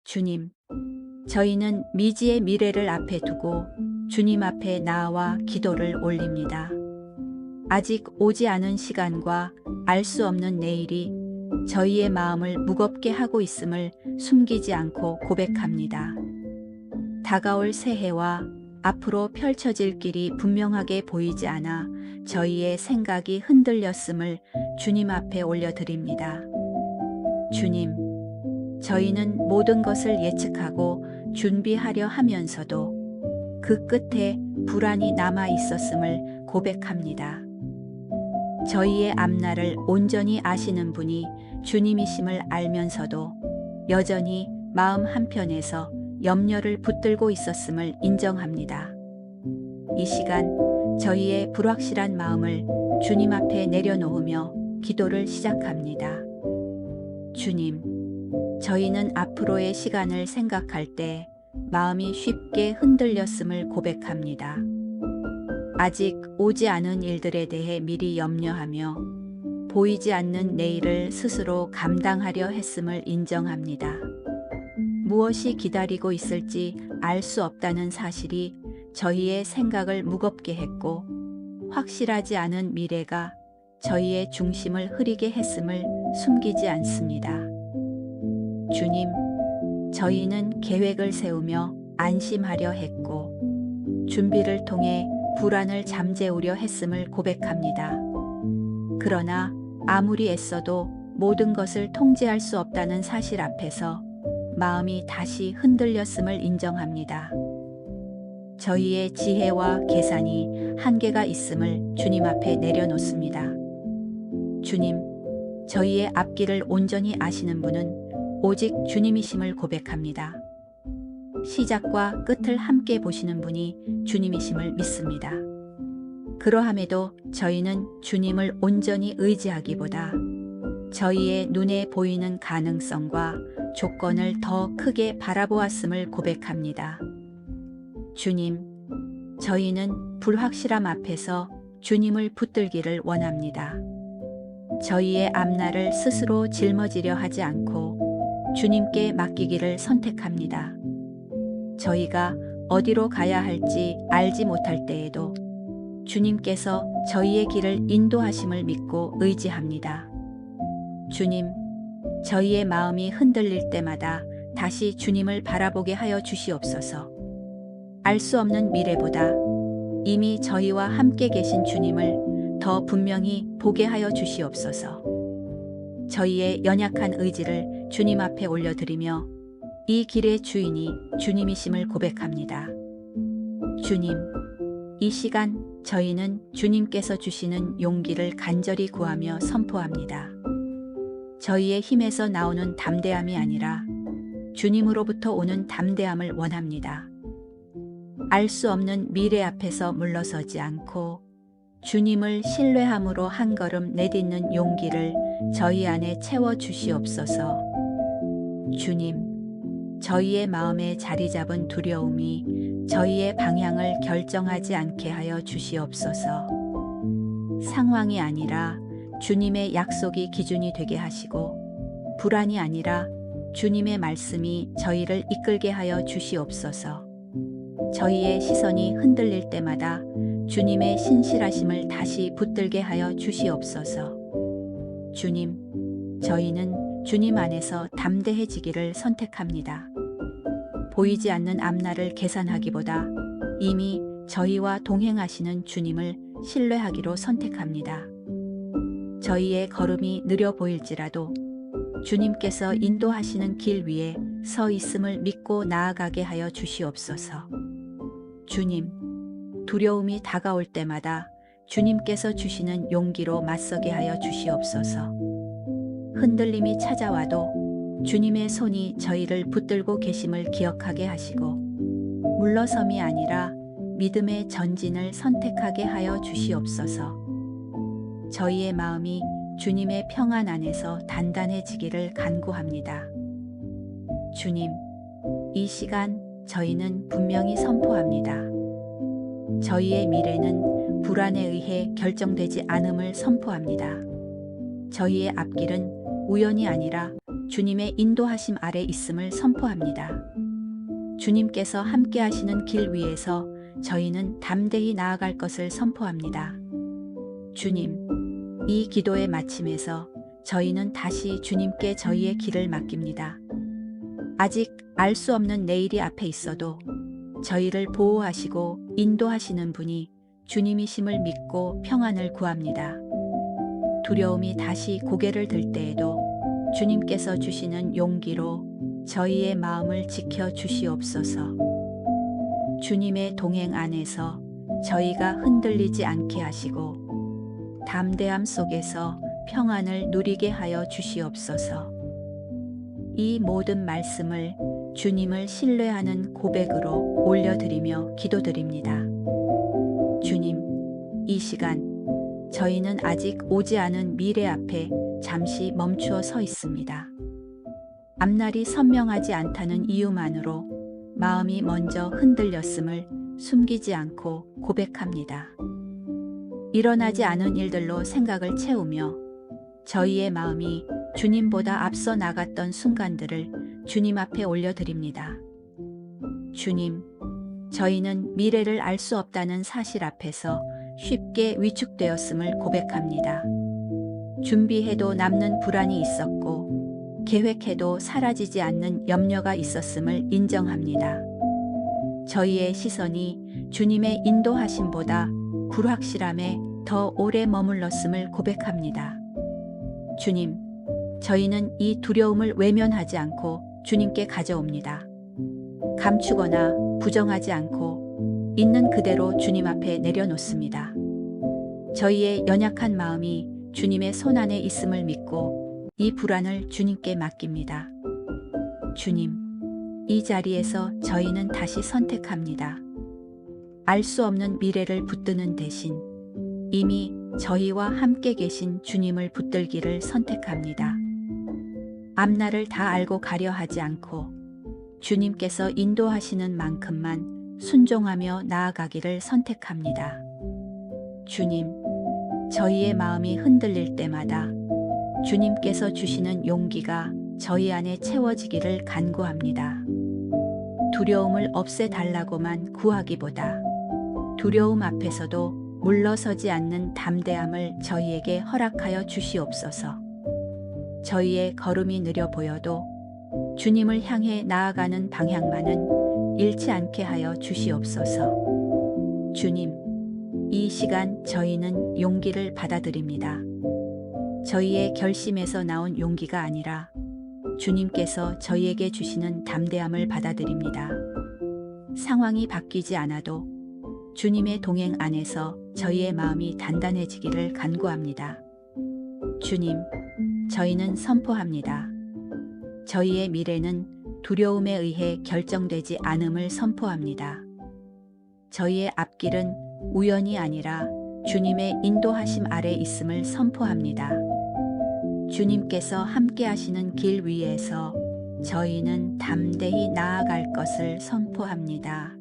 주님, 저희는 미지의 미래를 앞에 두고 주님 앞에 나아와 기도를 올립니다. 아직 오지 않은 시간과 알 수 없는 내일이 저희의 마음을 무겁게 하고 있음을 숨기지 않고 고백합니다. 다가올 새해와 앞으로 펼쳐질 길이 분명하게 보이지 않아 저희의 생각이 흔들렸음을 주님 앞에 올려드립니다. 주님, 저희는 모든 것을 예측하고 준비하려 하면서도 그 끝에 불안이 남아 있었음을 고백합니다. 저희의 앞날을 온전히 아시는 분이 주님이심을 알면서도 여전히 마음 한편에서 염려를 붙들고 있었음을 인정합니다. 이 시간 저희의 불확실한 마음을 주님 앞에 내려놓으며 기도를 시작합니다. 주님, 저희는 앞으로의 시간을 생각할 때 마음이 쉽게 흔들렸음을 고백합니다. 아직 오지 않은 일들에 대해 미리 염려하며 보이지 않는 내일을 스스로 감당하려 했음을 인정합니다. 무엇이 기다리고 있을지 알 수 없다는 사실이 저희의 생각을 무겁게 했고 확실하지 않은 미래가 저희의 중심을 흐리게 했음을 숨기지 않습니다. 주님, 저희는 계획을 세우며 안심하려 했고 준비를 통해 불안을 잠재우려 했음을 고백합니다. 그러나 아무리 애써도 모든 것을 통제할 수 없다는 사실 앞에서 마음이 다시 흔들렸음을 인정합니다. 저희의 지혜와 계산이 한계가 있음을 주님 앞에 내려놓습니다. 주님, 저희의 앞길을 온전히 아시는 분은 오직 주님이심을 고백합니다. 시작과 끝을 함께 보시는 분이 주님이심을 믿습니다. 그러함에도 저희는 주님을 온전히 의지하기보다 저희의 눈에 보이는 가능성과 조건을 더 크게 바라보았음을 고백합니다. 주님, 저희는 불확실함 앞에서 주님을 붙들기를 원합니다. 저희의 앞날을 스스로 짊어지려 하지 않고 주님께 맡기기를 선택합니다. 저희가 어디로 가야 할지 알지 못할 때에도 주님께서 저희의 길을 인도하심을 믿고 의지합니다. 주님, 저희의 마음이 흔들릴 때마다 다시 주님을 바라보게 하여 주시옵소서. 알 수 없는 미래보다 이미 저희와 함께 계신 주님을 더 분명히 보게 하여 주시옵소서. 저희의 연약한 의지를 주님 앞에 올려드리며 이 길의 주인이 주님이심을 고백합니다. 주님, 이 시간 저희는 주님께서 주시는 용기를 간절히 구하며 선포합니다. 저희의 힘에서 나오는 담대함이 아니라 주님으로부터 오는 담대함을 원합니다. 알 수 없는 미래 앞에서 물러서지 않고 주님을 신뢰함으로 한 걸음 내딛는 용기를 저희 안에 채워 주시옵소서. 주님, 저희의 마음에 자리 잡은 두려움이 저희의 방향을 결정하지 않게 하여 주시옵소서. 상황이 아니라 주님의 약속이 기준이 되게 하시고 불안이 아니라 주님의 말씀이 저희를 이끌게 하여 주시옵소서. 저희의 시선이 흔들릴 때마다 주님의 신실하심을 다시 붙들게 하여 주시옵소서. 주님, 저희는 주님 안에서 담대해지기를 선택합니다. 보이지 않는 앞날을 계산하기보다 이미 저희와 동행하시는 주님을 신뢰하기로 선택합니다. 저희의 걸음이 느려 보일지라도 주님께서 인도하시는 길 위에 서 있음을 믿고 나아가게 하여 주시옵소서. 주님, 두려움이 다가올 때마다 주님께서 주시는 용기로 맞서게 하여 주시옵소서. 흔들림이 찾아와도 주님의 손이 저희를 붙들고 계심을 기억하게 하시고 물러섬이 아니라 믿음의 전진을 선택하게 하여 주시옵소서. 저희의 마음이 주님의 평안 안에서 단단해지기를 간구합니다. 주님, 이 시간 저희는 분명히 선포합니다. 저희의 미래는 불안에 의해 결정되지 않음을 선포합니다. 저희의 앞길은 우연이 아니라 주님의 인도하심 아래 있음을 선포합니다. 주님께서 함께 하시는 길 위에서 저희는 담대히 나아갈 것을 선포합니다. 주님, 이 기도의 마침에서 저희는 다시 주님께 저희의 길을 맡깁니다. 아직 알 수 없는 내일이 앞에 있어도 저희를 보호하시고 인도하시는 분이 주님이심을 믿고 평안을 구합니다. 두려움이 다시 고개를 들 때에도 주님께서 주시는 용기로 저희의 마음을 지켜 주시옵소서. 주님의 동행 안에서 저희가 흔들리지 않게 하시고 담대함 속에서 평안을 누리게 하여 주시옵소서. 이 모든 말씀을 주님을 신뢰하는 고백으로 올려드리며 기도드립니다. 주님, 이 시간 저희는 아직 오지 않은 미래 앞에 잠시 멈추어 서 있습니다. 앞날이 선명하지 않다는 이유만으로 마음이 먼저 흔들렸음을 숨기지 않고 고백합니다. 일어나지 않은 일들로 생각을 채우며 저희의 마음이 주님보다 앞서 나갔던 순간들을 주님 앞에 올려드립니다. 주님, 저희는 미래를 알 수 없다는 사실 앞에서 쉽게 위축되었음을 고백합니다. 준비해도 남는 불안이 있었고 계획해도 사라지지 않는 염려가 있었음을 인정합니다. 저희의 시선이 주님의 인도하심보다 불확실함에 더 오래 머물렀음을 고백합니다. 주님, 저희는 이 두려움을 외면하지 않고 주님께 가져옵니다. 감추거나 부정하지 않고 있는 그대로 주님 앞에 내려놓습니다. 저희의 연약한 마음이 주님의 손안에 있음을 믿고 이 불안을 주님께 맡깁니다. 주님, 이 자리에서 저희는 다시 선택합니다. 알 수 없는 미래를 붙드는 대신 이미 저희와 함께 계신 주님을 붙들기를 선택합니다. 앞날을 다 알고 가려 하지 않고 주님께서 인도하시는 만큼만 순종하며 나아가기를 선택합니다. 주님, 저희의 마음이 흔들릴 때마다 주님께서 주시는 용기가 저희 안에 채워지기를 간구합니다. 두려움을 없애달라고만 구하기보다 두려움 앞에서도 물러서지 않는 담대함을 저희에게 허락하여 주시옵소서. 저희의 걸음이 느려 보여도 주님을 향해 나아가는 방향만은 잃지 않게 하여 주시옵소서. 주님, 이 시간 저희는 용기를 받아들입니다. 저희의 결심에서 나온 용기가 아니라 주님께서 저희에게 주시는 담대함을 받아들입니다. 상황이 바뀌지 않아도 주님의 동행 안에서 저희의 마음이 단단해지기를 간구합니다. 주님, 저희는 선포합니다. 저희의 미래는 두려움에 의해 결정되지 않음을 선포합니다. 저희의 앞길은 우연이 아니라 주님의 인도하심 아래 있음을 선포합니다. 주님께서 함께 하시는 길 위에서 저희는 담대히 나아갈 것을 선포합니다.